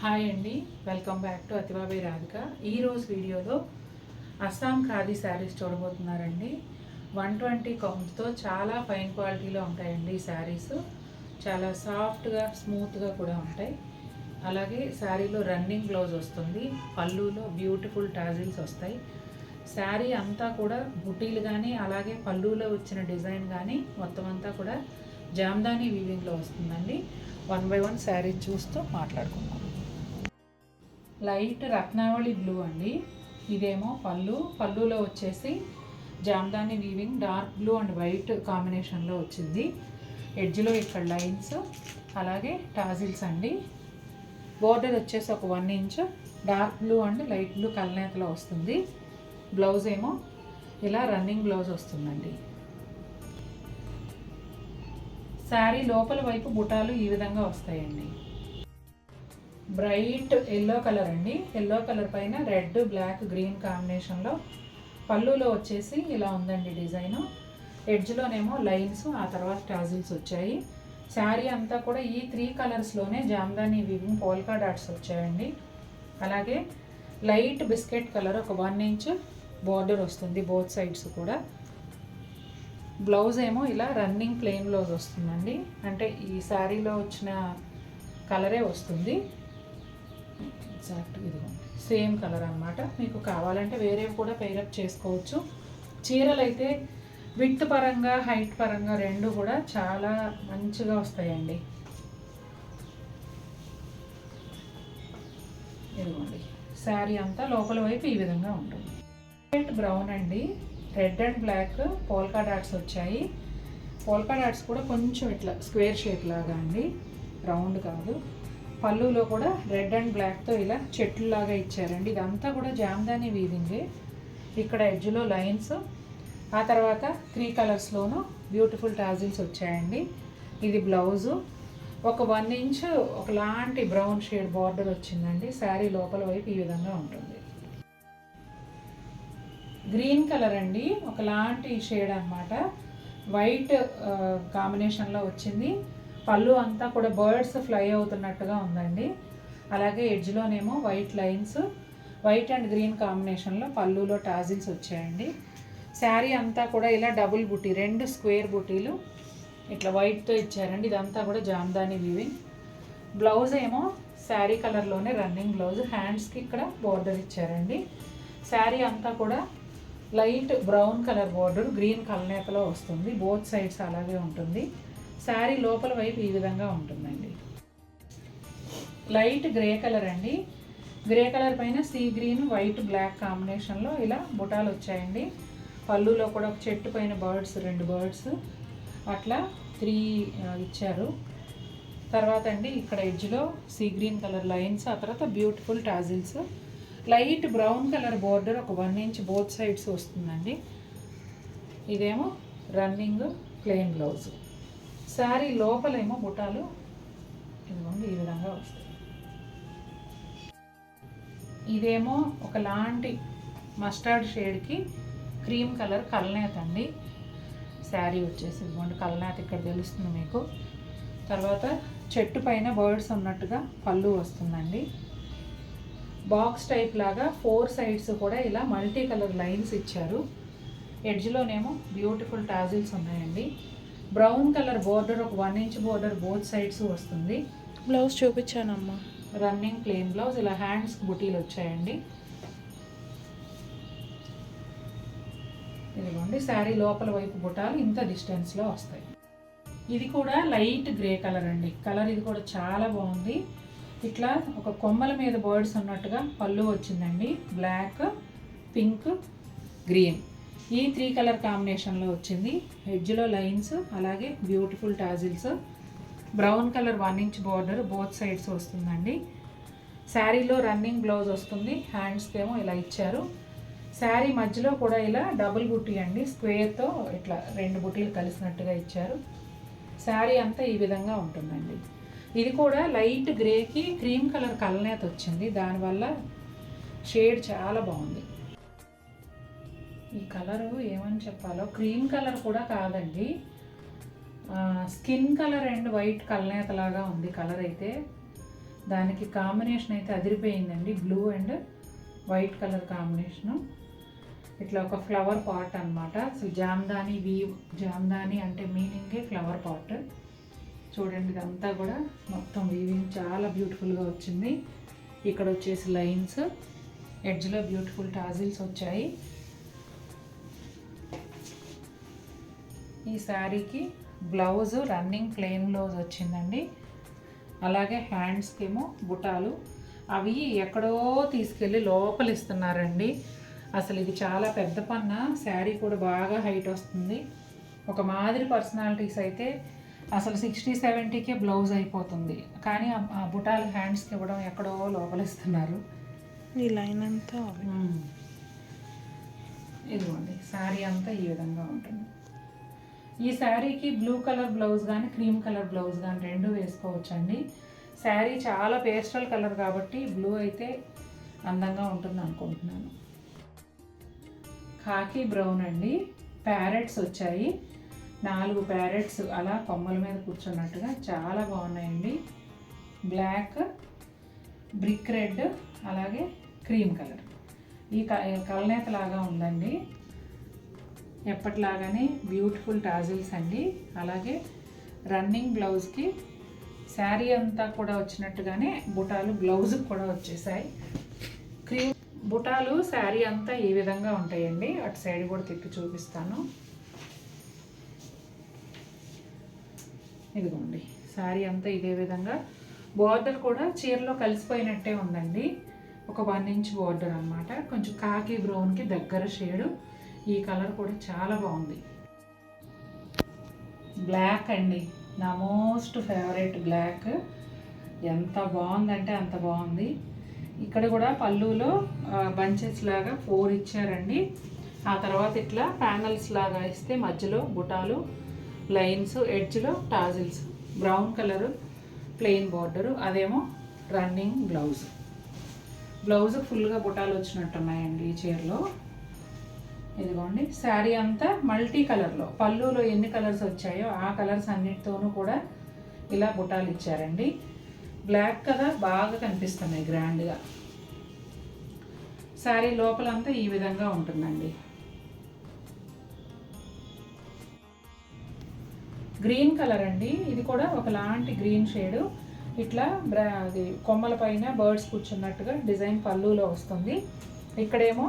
Hi అండి, welcome back to అతిబాబాయ్ Radhika. ఈరోజు వీడియోలో అస్సాం ఖాదీ శారీస్ చూడబోతున్నారండి. 120 కౌంట్తో చాలా ఫైన్ క్వాలిటీలో ఉంటాయండి. ఈ శారీస్ చాలా సాఫ్ట్గా స్మూత్గా కూడా ఉంటాయి. అలాగే శారీలో రన్నింగ్ బ్లౌజ్ వస్తుంది, పళ్ళులో బ్యూటిఫుల్ టాజిల్స్ వస్తాయి. శారీ అంతా కూడా బుటీలు కానీ అలాగే పళ్ళులో వచ్చిన డిజైన్ కానీ మొత్తం అంతా కూడా జామ్దానీ వీవింగ్లో వస్తుందండి. 1 by 1 శారీ చూస్తూ మాట్లాడుకుందాం. లైట్ రత్నావళి బ్లూ అండి. ఇదేమో పళ్ళులో వచ్చేసి Jamdani weaving dark blue and white కాంబినేషన్లో వచ్చింది. ఎడ్జ్లో ఇక్కడ లైన్స్ అలాగే టాజిల్స్ అండి. బోర్డర్ వచ్చేసి ఒక 1 inch dark blue and light blue కలనేతలో వస్తుంది. బ్లౌజ్ ఏమో ఇలా రన్నింగ్ బ్లౌజ్ వస్తుందండి. శారీ లోపల వైపు బుటాలు ఈ విధంగా వస్తాయండి. బ్రైట్ ఎల్లో కలర్ అండి. ఎల్లో కలర్ పైన రెడ్ బ్లాక్ గ్రీన్ కాంబినేషన్లో పళ్ళులో వచ్చేసి ఇలా ఉందండి డిజైను. ఎడ్జ్లోనేమో లైన్స్, ఆ తర్వాత టాజిల్స్ వచ్చాయి. శారీ అంతా కూడా ఈ 3 కలర్స్లోనే జామ్దానీ వీవింగ్ పోల్కా డాట్స్ వచ్చాయండి. అలాగే లైట్ బిస్కెట్ కలర్ ఒక 1 ఇంచ్ బార్డర్ వస్తుంది బోత్ సైడ్స్ కూడా. బ్లౌజ్ ఏమో ఇలా రన్నింగ్ ప్లెయిన్ బ్లౌజ్ వస్తుందండి. అంటే ఈ శారీలో వచ్చిన కలరే వస్తుంది. ఎగ్జాక్ట్ ఇదిగో సేమ్ కలర్ అన్నమాట. మీకు కావాలంటే వేరేవి కూడా పేరప్ చేసుకోవచ్చు. చీరలు అయితే విడ్త్ పరంగా హైట్ పరంగా రెండు కూడా చాలా మంచిగా వస్తాయండి. ఇదిగోండి శారీ అంతా లోపల వైపు ఈ విధంగా ఉంటుంది. వైట్ బ్రౌన్ అండి, red and black polka dots వచ్చాయి. పోల్కా డాట్స్ కూడా కొంచెం ఇట్లా స్క్వేర్ షేప్ లాగా అండి, రౌండ్ కాదు. పళ్ళులో కూడా రెడ్ అండ్ బ్లాక్తో ఇలా చెట్లులాగా ఇచ్చారండి. ఇదంతా కూడా జామ్దానీ వీవింగే. ఇక్కడ ఎడ్జ్లో లైన్స్, ఆ తర్వాత 3 కలర్స్లోనూ బ్యూటిఫుల్ టాజిల్స్ వచ్చాయండి. ఇది బ్లౌజు ఒక 1 ఇంచ్ ఒకలాంటి బ్రౌన్ షేడ్ బార్డర్ వచ్చిందండి. శారీ లోపల వైపు ఈ విధంగా ఉంటుంది. గ్రీన్ కలర్ అండి, ఒకలాంటి షేడ్ అన్నమాట. వైట్ కాంబినేషన్లో వచ్చింది. పళ్ళు అంతా కూడా బర్డ్స్ ఫ్లై అవుతున్నట్టుగా ఉందండి. అలాగే ఎడ్జ్లోనేమో white lines, white and green కాంబినేషన్లో పళ్ళులో టాజిల్స్ వచ్చాయండి. శారీ అంతా కూడా ఇలా డబుల్ బుటీ, 2 స్క్వేర్ బుటీలు ఇట్లా వైట్తో ఇచ్చారండి. ఇదంతా కూడా జామ్దానీ వీవింగ్. బ్లౌజ్ ఏమో శారీ కలర్లోనే రన్నింగ్ బ్లౌజ్, హ్యాండ్స్కి ఇక్కడ బోర్డర్ ఇచ్చారండి. శారీ అంతా కూడా light brown colour border green కలనేతలో వస్తుంది. బోత్ సైడ్స్ అలాగే ఉంటుంది. శారీ లోపల వైపు ఈ విధంగా ఉంటుందండి. లైట్ గ్రే కలర్ అండి. గ్రే కలర్ పైన సీ గ్రీన్ వైట్ బ్లాక్ కాంబినేషన్లో ఇలా బుటాలు వచ్చాయండి. పళ్ళులో కూడా ఒక చెట్టు పైన బర్డ్స్, 2 బర్డ్స్ అట్లా 3 ఇచ్చారు. తర్వాత అండి ఇక్కడ ఎడ్జ్లో సీ గ్రీన్ కలర్ లైన్స్, ఆ తర్వాత beautiful tassels. Light brown colour border ఒక 1 ఇంచ్ బోత్ సైడ్స్ వస్తుందండి. ఇదేమో రన్నింగ్ ప్లెయిన్ బ్లౌజ్. శారీ లోపలేమో బుటాలు ఇదిగోండి ఈ విధంగా వస్తాయి. ఇదేమో ఒకలాంటి మస్టర్డ్ షేడ్కి క్రీమ్ కలర్ కలనేత అండి. శారీ వచ్చేసి ఇదిగోండి కలనేత ఇక్కడ తెలుస్తుంది మీకు. తర్వాత చెట్టు పైన బర్డ్స్ ఉన్నట్టుగా పళ్ళు వస్తుందండి. బాక్స్ టైప్ లాగా 4 సైడ్స్ కూడా ఇలా మల్టీ కలర్ లైన్స్ ఇచ్చారు. ఎడ్జ్లోనేమో బ్యూటిఫుల్ టాజిల్స్ ఉన్నాయండి. బ్రౌన్ కలర్ బోర్డర్ ఒక 1 ఇంచ్ బోర్డర్ బోత్ సైడ్స్ వస్తుంది. బ్లౌజ్ చూపించానమ్మా. రన్నింగ్ ప్లెయిన్ బ్లౌజ్, ఇలా హ్యాండ్స్ బుటీలు వచ్చాయండి. ఇదిగోండి శారీ లోపల వైపు బుటాలు ఇంత డిస్టెన్స్లో వస్తాయి. ఇది కూడా లైట్ గ్రే కలర్ అండి. కలర్ ఇది కూడా చాలా బాగుంది. ఇట్లా ఒక కొమ్మల మీద బర్డ్స్ ఉన్నట్టుగా పళ్ళు వచ్చిందండి. బ్లాక్, పింక్, గ్రీన్ ఈ 3 కలర్ కాంబినేషన్లో వచ్చింది. ఎడ్జ్లో లైన్స్ అలాగే beautiful tassels. Brown colour 1 inch border both sides వస్తుందండి. శారీలో రన్నింగ్ బ్లౌజ్ వస్తుంది. హ్యాండ్స్కి ఏమో ఇలా ఇచ్చారు. శారీ మధ్యలో కూడా ఇలా డబుల్ బుటీ అండి, స్క్వేర్తో ఇట్లా 2 బుటీలు కలిసినట్టుగా ఇచ్చారు. శారీ అంతా ఈ విధంగా ఉంటుందండి. ఇది కూడా లైట్ గ్రేకి క్రీమ్ కలర్ కలనేత వచ్చింది. దానివల్ల షేడ్ చాలా బాగుంది. ఈ కలరు ఏమని చెప్పాలో, క్రీమ్ కలర్ కూడా కాదండి, స్కిన్ కలర్ అండ్ వైట్ కలనేతలాగా ఉంది కలర్ అయితే. దానికి కాంబినేషన్ అయితే అదిరిపోయిందండి. Blue and white colour combination. ఇట్లా ఒక ఫ్లవర్ పాట్ అన్నమాట. అసలు జామ్దాని అంటే మీనింగే ఫ్లవర్ పాట్. చూడండి, ఇదంతా కూడా మొత్తం వీవింగ్ చాలా బ్యూటిఫుల్గా వచ్చింది. ఇక్కడ వచ్చేసి లైన్స్, ఎడ్జ్లో బ్యూటిఫుల్ టాజిల్స్ వచ్చాయి. ఈ శారీకి బ్లౌజ్ రన్నింగ్ ప్లెయిన్ బ్లౌజ్ వచ్చిందండి. అలాగే హ్యాండ్స్కి ఏమో బుటాలు, అవి ఎక్కడో తీసుకెళ్ళి లోపల ఇస్తున్నారండి. అసలు ఇది చాలా పెద్ద పన్న. శారీ కూడా బాగా హైట్ వస్తుంది. ఒక మాదిరి పర్సనాలిటీస్ అయితే అసలు 60-70కే బ్లౌజ్ అయిపోతుంది, కానీ ఆ బుటాలు హ్యాండ్స్కి ఇవ్వడం ఎక్కడో లోపల ఇస్తున్నారు. ఈ లైన్ అంతా ఇదిగోండి, శారీ అంతా ఈ విధంగా ఉంటుంది. ఈ శారీకి బ్లూ కలర్ బ్లౌజ్ కానీ క్రీమ్ కలర్ బ్లౌజ్ కానీ రెండు వేసుకోవచ్చండి. శారీ చాలా పేస్టల్ కలర్ కాబట్టి బ్లూ అయితే అందంగా ఉంటుంది అనుకుంటున్నాను. ఖాకీ బ్రౌన్ అండి, ప్యారెట్స్ వచ్చాయి. 4 ప్యారెట్స్ అలా కొమ్మల మీద కూర్చున్నట్టుగా చాలా బాగున్నాయండి. బ్లాక్, బ్రిక్ రెడ్, అలాగే క్రీమ్ కలర్. ఈ కలనేత లాగా ఉందండి. ఎప్పటిలాగానే బ్యూటిఫుల్ టాజిల్స్ అండి. అలాగే రన్నింగ్ బ్లౌజ్కి శారీ అంతా కూడా వచ్చినట్టుగానే బుటాలు బ్లౌజ్కి కూడా వచ్చేసాయి. క్రీమ్ బుటాలు శారీ అంతా ఈ విధంగా ఉంటాయండి. అటు సైడ్ కూడా తిప్పి చూపిస్తాను. ఇదిగోండి, శారీ అంతా ఇదే విధంగా. బోర్డర్ కూడా చీరలో కలిసిపోయినట్టే ఉందండి. ఒక 1 ఇంచ్ బోర్డర్ అన్నమాట. కొంచెం కాకి బ్రౌన్కి దగ్గర షేడు. ఈ కలర్ కూడా చాలా బాగుంది. బ్లాక్ అండి, నా మోస్ట్ ఫేవరెట్ బ్లాక్. ఎంత బాగుందంటే అంత బాగుంది. ఇక్కడ కూడా పళ్ళులో బంచెస్ లాగా 4 ఇచ్చారండి. ఆ తర్వాత ఇట్లా ప్యానల్స్ లాగా ఇస్తే మధ్యలో బుటాలు, లైన్స్, ఎడ్జ్లో tassels. Brown colour plain border, అదేమో రన్నింగ్ బ్లౌజ్. బ్లౌజ్ ఫుల్గా బుటాలు వచ్చినట్టున్నాయండి ఈ చీరలో. ఇదిగోండి, శారీ అంతా మల్టీ కలర్లో, పళ్ళులో ఎన్ని కలర్స్ వచ్చాయో ఆ కలర్స్ అన్నిటితోనూ కూడా ఇలా బుటాలు ఇచ్చారండి. బ్లాక్ కదా, బాగా కనిపిస్తున్నాయి గ్రాండ్గా. శారీ లోపలంతా ఈ విధంగా ఉంటుందండి. గ్రీన్ కలర్ అండి, ఇది కూడా ఒకలాంటి గ్రీన్ షేడు. ఇట్లా అది కొమ్మల పైన బర్డ్స్ కూర్చున్నట్టుగా డిజైన్ పళ్ళులో వస్తుంది. ఇక్కడేమో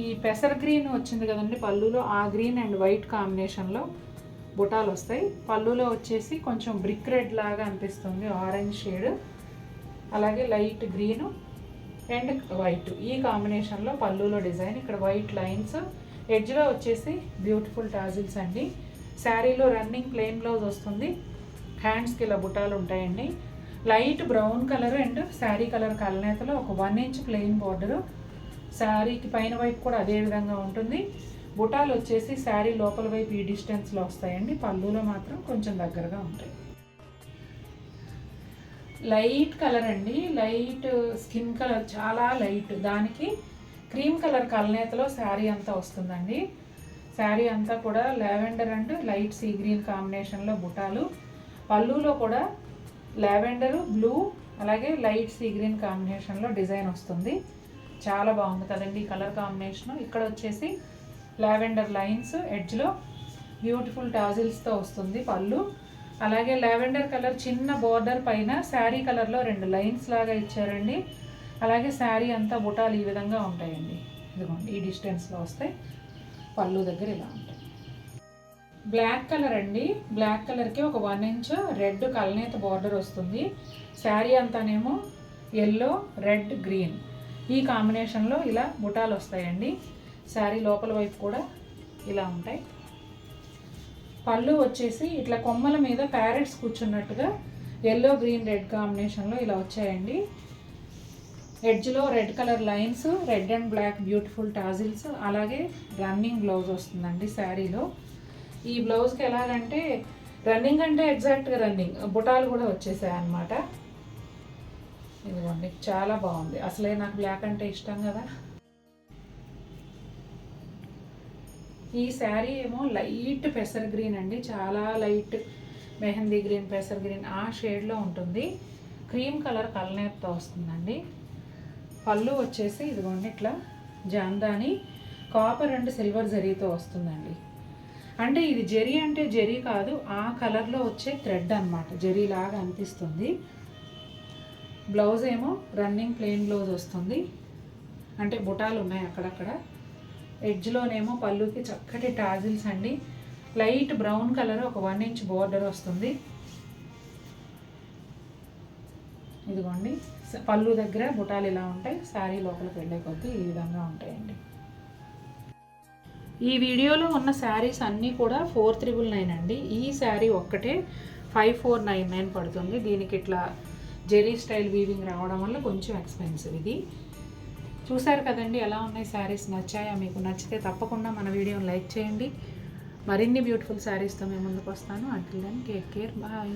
ఈ పెసర గ్రీన్ వచ్చింది కదండి పళ్ళులో, ఆ గ్రీన్ అండ్ వైట్ కాంబినేషన్లో బుటాలు వస్తాయి. పళ్ళులో వచ్చేసి కొంచెం బ్రిక్ రెడ్ లాగా అనిపిస్తుంది, ఆరెంజ్ షేడ్. అలాగే లైట్ గ్రీను అండ్ వైట్, ఈ కాంబినేషన్లో పళ్ళులో డిజైన్. ఇక్కడ వైట్ లైన్స్, ఎడ్జ్లో వచ్చేసి బ్యూటిఫుల్ టాజిల్స్ అండి. శారీలో రన్నింగ్ ప్లెయిన్ బ్లౌజ్ వస్తుంది. హ్యాండ్స్కి ఇలా బుటాలు ఉంటాయండి. Light brown colour and sari colour కలనేతలో ఒక 1 ఇంచ్ ప్లెయిన్ బార్డరు. శారీకి పైన వైపు కూడా అదే విధంగా ఉంటుంది. బుటాలు వచ్చేసి శారీ లోపల వైపు ఈ డిస్టెన్స్లో వస్తాయండి. పళ్ళులో మాత్రం కొంచెం దగ్గరగా ఉంటాయి. లైట్ కలర్ అండి, లైట్ స్కిన్ కలర్, చాలా లైట్. దానికి క్రీమ్ కలర్ కలనేతలో శారీ అంతా వస్తుందండి. శారీ అంతా కూడా lavender and light sea green కాంబినేషన్లో బుటాలు. పళ్ళులో కూడా లావెండరు, బ్లూ, అలాగే లైట్ సీ గ్రీన్ కాంబినేషన్లో డిజైన్ వస్తుంది. చాలా బాగుంది కదండి ఈ కలర్ కాంబినేషను. ఇక్కడ వచ్చేసి లావెండర్ లైన్స్, ఎడ్జ్లో బ్యూటిఫుల్ టాజిల్స్తో వస్తుంది పళ్ళు. అలాగే లావెండర్ కలర్ చిన్న బోర్డర్ పైన శారీ కలర్లో 2 లైన్స్ లాగా ఇచ్చారండి. అలాగే శారీ అంతా బుటాలు ఈ విధంగా ఉంటాయండి. ఇదిగోండి, ఈ డిస్టెన్స్లో వస్తాయి. పళ్ళు దగ్గర ఇలా ఉంటాయి. బ్లాక్ కలర్ అండి, బ్లాక్ కలర్కి ఒక 1 ఇంచ్ రెడ్ కలనేత బార్డర్ వస్తుంది. శారీ అంతానేమో ఎల్లో, రెడ్, గ్రీన్, ఈ కాంబినేషన్లో ఇలా బుటాలు వస్తాయండి. శారీ లోపల వైపు కూడా ఇలా ఉంటాయి. పళ్ళు వచ్చేసి ఇట్లా కొమ్మల మీద ప్యారెట్స్ కూర్చున్నట్టుగా ఎల్లో, గ్రీన్, రెడ్ కాంబినేషన్లో ఇలా వచ్చాయండి. ఎడ్జ్లో red colour lines, red and black beautiful tassels. అలాగే రన్నింగ్ బ్లౌజ్ వస్తుందండి శారీలో. ఈ బ్లౌజ్కి ఎలాగంటే రన్నింగ్ అంటే ఎగ్జాక్ట్గా రన్నింగ్ బుటాలు కూడా వచ్చేసాయి అన్నమాట. ఇదిగోండి, చాలా బాగుంది. అసలే నాకు బ్లాక్ అంటే ఇష్టం కదా. ఈ శారీ ఏమో లైట్ పెసర్ గ్రీన్ అండి, చాలా లైట్ మెహందీ గ్రీన్, పెసర్ గ్రీన్ ఆ షేడ్లో ఉంటుంది. క్రీమ్ కలర్ కలనేపుతో వస్తుందండి. పళ్ళు వచ్చేసి ఇదిగోండి ఇట్లా జాందాని కాపర్ అండ్ సిల్వర్ జరీతో వస్తుందండి. అంటే ఇది జరీ అంటే జరీ కాదు, ఆ కలర్లో వచ్చే థ్రెడ్ అనమాట, జరీ లాగా అనిపిస్తుంది. బ్లౌజ్ ఏమో రన్నింగ్ ప్లెయిన్ బ్లౌజ్ వస్తుంది, అంటే బుటాలు ఉన్నాయి అక్కడక్కడ. ఎడ్జ్లోనేమో పళ్ళుకి చక్కటి టాజిల్స్ అండి. లైట్ బ్రౌన్ కలర్ ఒక 1 ఇంచ్ బోర్డర్ వస్తుంది. ఇదిగోండి పళ్ళు దగ్గర బుటాలు ఇలా ఉంటాయి, శారీ లోపలికి వెళ్ళే కొద్దీ ఈ విధంగా ఉంటాయండి. ఈ వీడియోలో ఉన్న శారీస్ అన్నీ కూడా 4399 అండి. ఈ శారీ ఒక్కటే 5499 పడుతుంది. దీనికి ఇట్లా జెరీ స్టైల్ వీవింగ్ రావడం వల్ల కొంచెం ఎక్స్పెన్సివ్. ఇది చూసారు కదండి ఎలా ఉన్నాయి శారీస్. నచ్చాయా మీకు? నచ్చితే తప్పకుండా మన వీడియోని లైక్ చేయండి. మరిన్ని బ్యూటిఫుల్ శారీస్తో మేము ముందుకు వస్తాను. Until then take care, bye.